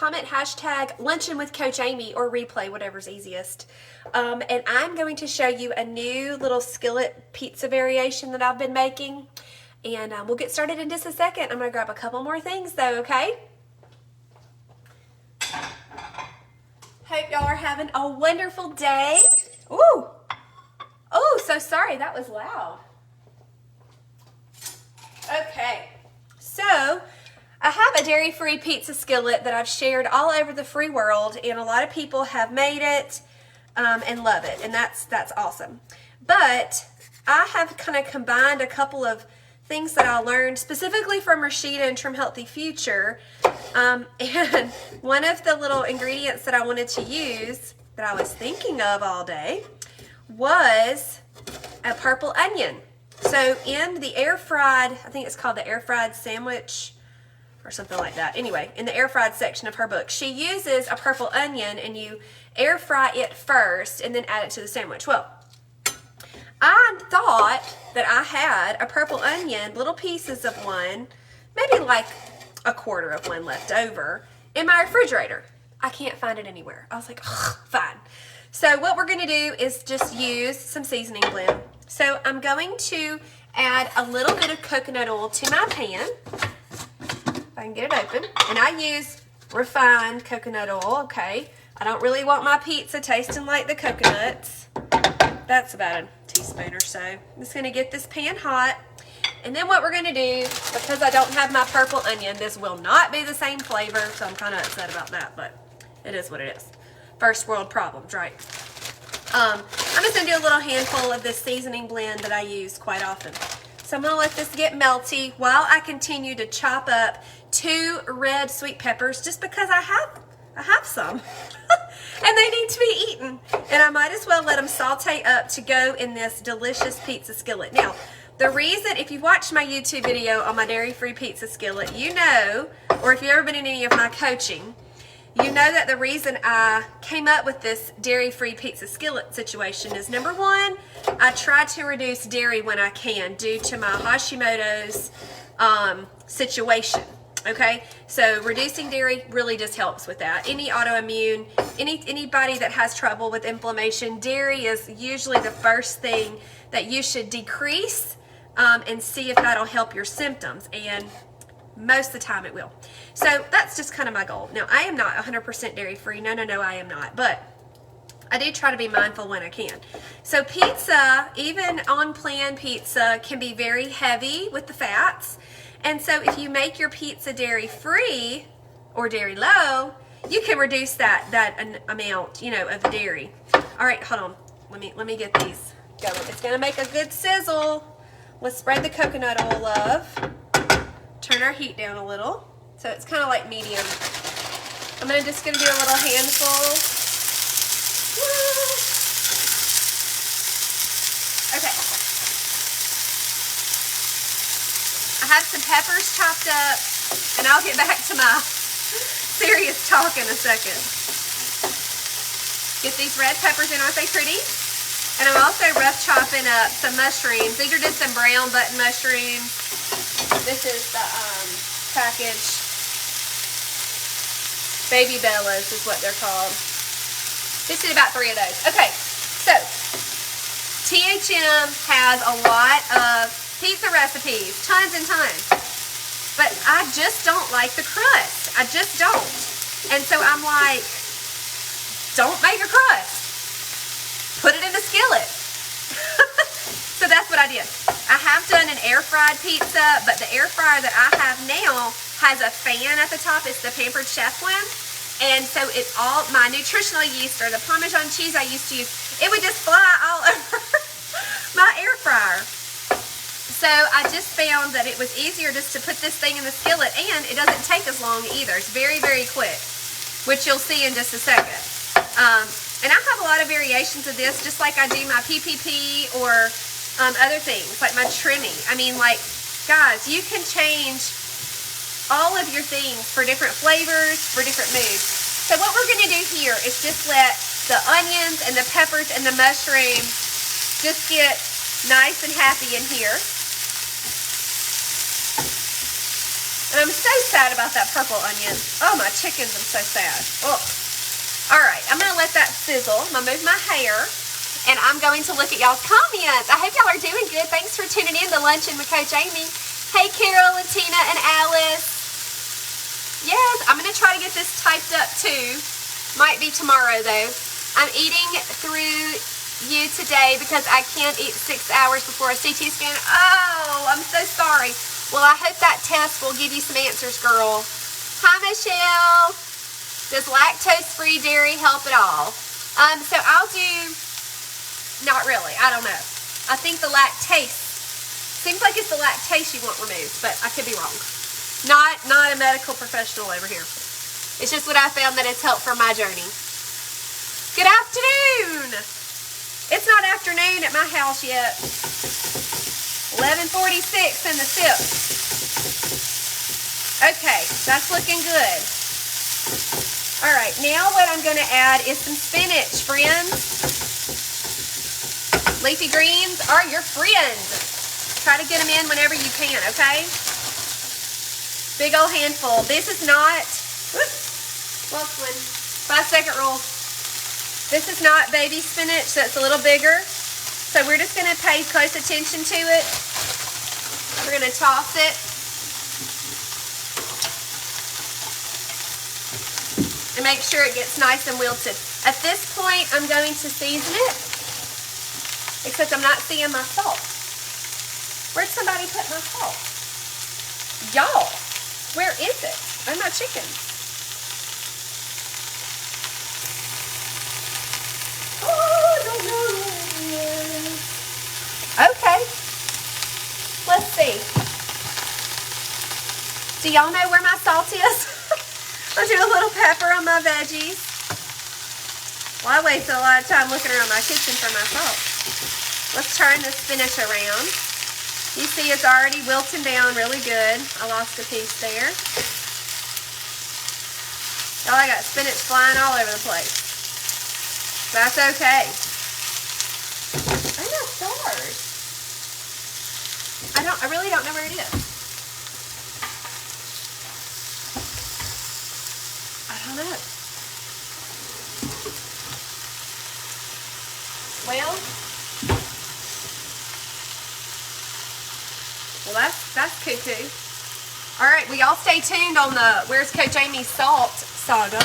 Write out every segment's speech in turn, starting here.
comment hashtag luncheon with Coach Amy or replay, whatever's easiest. And I'm going to show you a new little skillet pizza variation that I've been making. And we'll get started in just a second. I'm going to grab a couple more things though, okay? Hope y'all are having a wonderful day. Ooh. Oh, so sorry, that was loud. Okay, so I have a dairy-free pizza skillet that I've shared all over the free world, and a lot of people have made it and love it, and that's awesome. But I have kind of combined a couple of things that I learned specifically from Rashida and Trim Healthy Future, and one of the little ingredients that I wanted to use that I was thinking of all day was a purple onion. So in the air fried, I think it's called the air fried sandwich or something like that. Anyway, in the air fried section of her book, she uses a purple onion and you air fry it first and then add it to the sandwich. Well, I thought that I had a purple onion, little pieces of one, maybe like a quarter of one left over in my refrigerator. I can't find it anywhere. I was like, fine. So what we're going to do is just use some seasoning blend. So I'm going to add a little bit of coconut oil to my pan. If I can get it open. And I use refined coconut oil, okay? I don't really want my pizza tasting like the coconuts. That's about a teaspoon or so. I'm just going to get this pan hot. And then what we're going to do, because I don't have my purple onion, this will not be the same flavor, so I'm kind of upset about that, but it is what it is. First world problems, right? I'm just going to do a little handful of this seasoning blend that I use quite often. So I'm going to let this get melty while I continue to chop up 2 red sweet peppers just because I have some. And they need to be eaten. And I might as well let them saute up to go in this delicious pizza skillet. Now, the reason, if you've watched my YouTube video on my dairy-free pizza skillet, you know, or if you've ever been in any of my coaching, you know that the reason I came up with this dairy-free pizza skillet situation is, number one, I try to reduce dairy when I can due to my Hashimoto's situation. Okay, so reducing dairy really just helps with that. Any autoimmune, anybody that has trouble with inflammation, dairy is usually the first thing that you should decrease and see if that'll help your symptoms. And most of the time it will. So that's just kind of my goal. Now, I am not 100% dairy free. No, I am not. But I do try to be mindful when I can. So pizza, even on plan pizza, can be very heavy with the fats. And so if you make your pizza dairy free or dairy low, you can reduce that amount, you know, of the dairy. All right, hold on. Let me get these going. It's going to make a good sizzle. Let's spread the coconut oil of. Turn our heat down a little. So it's kind of like medium. I'm just going to do a little handful. Okay. I have some peppers chopped up, and I'll get back to my serious talk in a second. Get these red peppers in, aren't they pretty? And I'm also rough chopping up some mushrooms. These are just some brown button mushrooms. This is the package. Baby Bellas is what they're called. Just did about 3 of those. Okay, so THM has a lot of pizza recipes, tons and tons. But I just don't like the crust. I just don't. And so I'm like, don't make a crust. Put it in the skillet. So that's what I did. I have done an air fried pizza, but the air fryer that I have now has a fan at the top. It's the Pampered Chef one. And so it's all my nutritional yeast or the Parmesan cheese I used to use. It would just fly all over my air fryer. So I just found that it was easier just to put this thing in the skillet, and it doesn't take as long either. It's very, very quick, which you'll see in just a second. And I have a lot of variations of this, just like I do my PPP or other things, like my trimming. I mean, like, guys, you can change all of your things for different flavors, for different moods. So what we're going to do here is just let the onions and the peppers and the mushrooms just get nice and happy in here. And I'm so sad about that purple onion. Oh, my chickens, I'm so sad. Ugh. All right, I'm gonna let that sizzle. I'm gonna move my hair, and I'm going to look at y'all's comments. I hope y'all are doing good. Thanks for tuning in to Luncheon with Coach Amy. Hey, Carol and Tina and Alice. Yes, I'm gonna try to get this typed up too. Might be tomorrow though. I'm eating through you today because I can't eat 6 hours before a CT scan. Oh, I'm so sorry. Well, I hope that test will give you some answers, girl. Hi, Michelle. Does lactose-free dairy help at all? So I'll do, not really, I don't know. I think the lactase, seems like it's the lactase you want removed, but I could be wrong. Not a medical professional over here. It's just what I found that it's helped for my journey. Good afternoon. It's not afternoon at my house yet. 11:46 in the SIP. Okay, that's looking good. All right, now what I'm gonna add is some spinach, friends. Leafy greens are your friend. Try to get them in whenever you can, okay? Big old handful. This is not, whoops, 5-second rule. This is not baby spinach, so it's a little bigger. So we're just gonna pay close attention to it. We're gonna toss it. And make sure it gets nice and wilted. At this point, I'm going to season it, except I'm not seeing my salt. Where'd somebody put my salt? Y'all, where is it? Oh, my chicken. Oh, I don't know where it is. Okay, let's see. Do y'all know where my salt is? I'll do a little pepper on my veggies. Well, I wasted a lot of time looking around my kitchen for my salt. Let's turn the spinach around. You see it's already wilting down really good. I lost a piece there. Oh, I got spinach flying all over the place. That's okay. I know stars. I really don't know where it is. I don't know. Well, that's cuckoo. All right, well, y'all stay tuned on the Where's Coach Amy's Salt saga.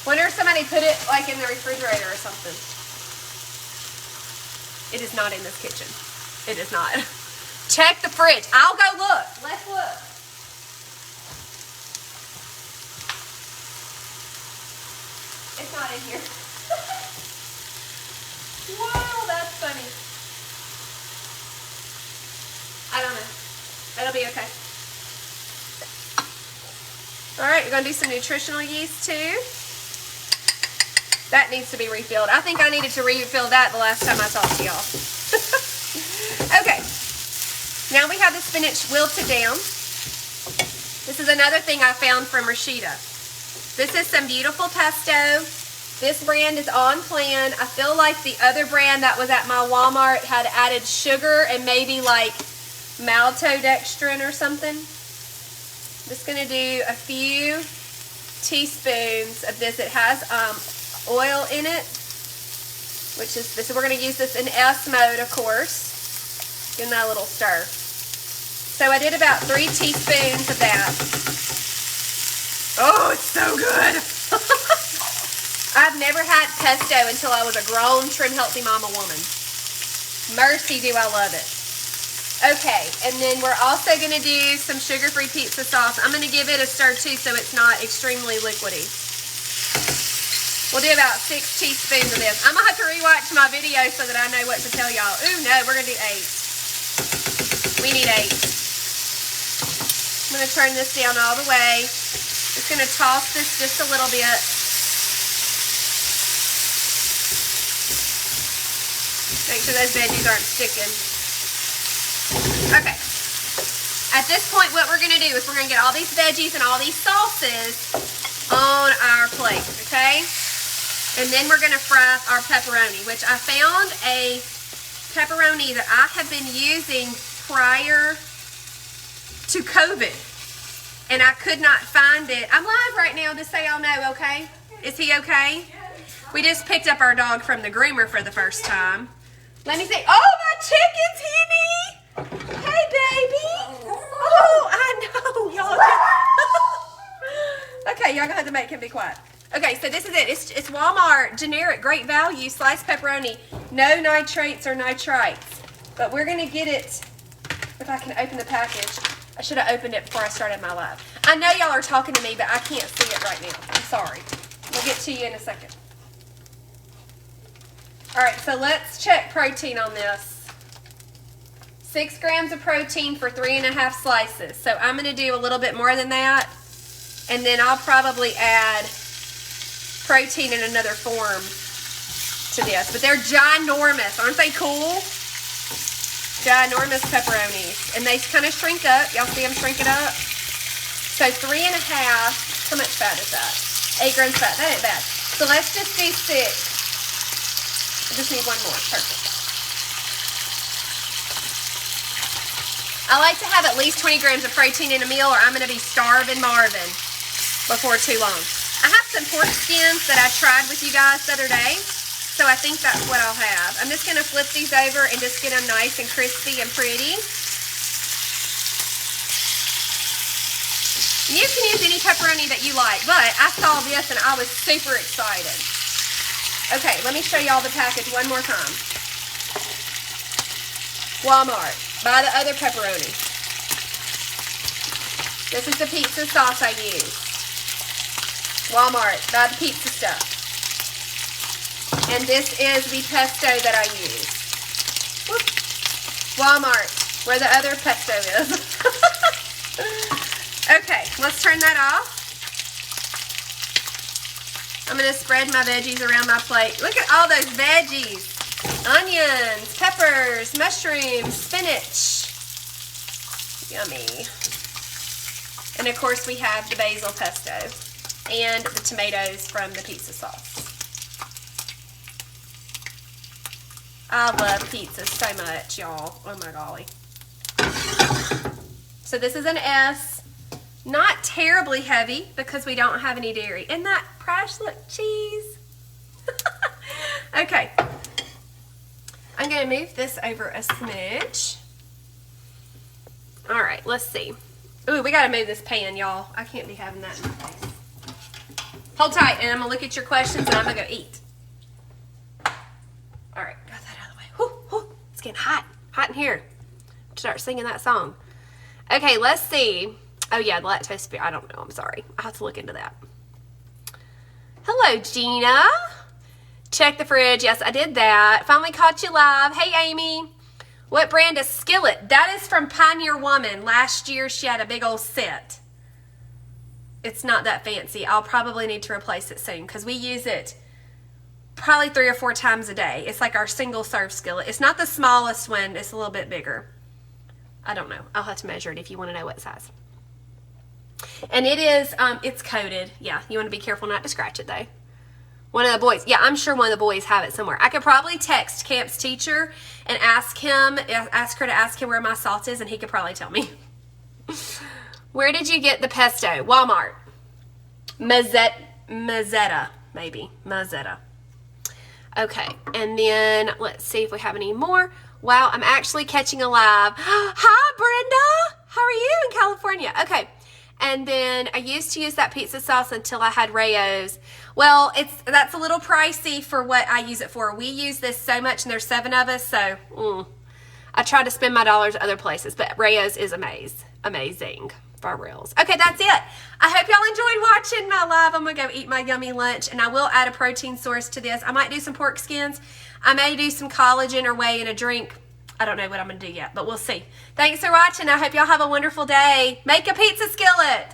Wonder if somebody put it like in the refrigerator or something. It is not in this kitchen. It is not. Check the fridge. I'll go look. Let's look. It's not in here. Whoa, that's funny. I don't know. It'll be okay. All right, we're going to do some nutritional yeast too. That needs to be refilled. I think I needed to refill that the last time I talked to y'all. Okay. Now we have the spinach wilted down. This is another thing I found from Rashida. This is some beautiful pesto. This brand is on plan. I feel like the other brand that was at my Walmart had added sugar and maybe like maltodextrin or something. I'm just going to do a few teaspoons of this. It has oil in it, which is this. So we're going to use this in S mode, of course. Give that a little stir. So I did about 3 teaspoons of that. Oh, it's so good. I've never had pesto until I was a grown, trim, healthy mama woman. Mercy, do I love it. Okay, and then we're also going to do some sugar-free pizza sauce. I'm going to give it a stir too so it's not extremely liquidy. We'll do about 6 teaspoons of this. I'm going to have to rewatch my video so that I know what to tell y'all. Ooh, no, we're going to do 8. We need 8. I'm going to turn this down all the way. Just going to toss this just a little bit. Make sure those veggies aren't sticking. Okay. At this point, what we're going to do is we're going to get all these veggies and all these sauces on our plate, okay? And then we're going to fry our pepperoni, which I found a pepperoni that I have been using prior to COVID. and I could not find it. I'm live right now, just so y'all know, okay? Is he okay? We just picked up our dog from the groomer for the first time. Let me see. Oh, my chickens, Henny! Hey, baby! Oh, I know, y'all. Okay, y'all gonna have to make him be quiet. Okay, so this is it. It's Walmart, generic, great value, sliced pepperoni. No nitrates or nitrites. But we're gonna get it, if I can open the package. I should have opened it before I started my live. I know y'all are talking to me, but I can't see it right now. I'm sorry. We'll get to you in a second. All right, so let's check protein on this. 6 grams of protein for 3.5 slices. So I'm gonna do a little bit more than that. And then I'll probably add protein in another form to this. But they're ginormous. Aren't they cool? Ginormous pepperonis. And they kind of shrink up. Y'all see them shrinking up? So 3.5. How much fat is that? 8 grams fat. That ain't bad. So let's just do 6. I just need one more. Perfect. I like to have at least 20 grams of protein in a meal or I'm going to be starving Marvin before too long. I have some pork skins that I tried with you guys the other day, so I think that's what I'll have. I'm just going to flip these over and just get them nice and crispy and pretty. You can use any pepperoni that you like, but I saw this and I was super excited. Okay, let me show y'all the package one more time. Walmart, buy the other pepperoni. This is the pizza sauce I use. Walmart, buy the pizza stuff. And this is the pesto that I use. Whoop. Walmart, where the other pesto is. Okay, let's turn that off. I'm going to spread my veggies around my plate. Look at all those veggies. Onions, peppers, mushrooms, spinach. Yummy. And of course we have the basil pesto and the tomatoes from the pizza sauce. I love pizza so much, y'all. Oh my golly. So this is an S. Not terribly heavy because we don't have any dairy. Isn't that fresh? Look, cheese. Okay. I'm going to move this over a smidge. All right, let's see. Ooh, we got to move this pan, y'all. I can't be having that in my face. Hold tight, and I'm going to look at your questions, and I'm going to go eat. All right, got that out of the way. Whew, whew. It's getting hot. Hot in here. Start singing that song. Okay, let's see. Oh, yeah, the lactose beer. I don't know. I'm sorry. I'll have to look into that. Hello, Gina. Check the fridge. Yes, I did that. Finally caught you live. Hey, Amy. What brand is Skillet? That is from Pioneer Woman. Last year, she had a big old set. It's not that fancy. I'll probably need to replace it soon because we use it probably 3 or 4 times a day. It's like our single serve skillet. It's not the smallest one. It's a little bit bigger. I don't know. I'll have to measure it if you want to know what size. And it is, it's coated. Yeah, you want to be careful not to scratch it though. One of the boys, yeah, I'm sure one of the boys have it somewhere. I could probably text Camp's teacher and ask her to ask him where my salt is, and he could probably tell me. Where did you get the pesto? Walmart. Mazzetta, maybe. Mazzetta. Okay, and then let's see if we have any more. Wow, I'm actually catching a live. Hi, Brenda. How are you in California? Okay. And then I used to use that pizza sauce until I had Rayo's. Well, that's a little pricey for what I use it for. We use this so much, and there's 7 of us, so I try to spend my dollars other places. But Rayo's is amazing for reals. Okay, that's it. I hope y'all enjoyed watching my live. I'm going to go eat my yummy lunch, and I will add a protein source to this. I might do some pork skins. I may do some collagen or whey in a drink. I don't know what I'm going to do yet, but we'll see. Thanks for watching. I hope y'all have a wonderful day. Make a pizza skillet.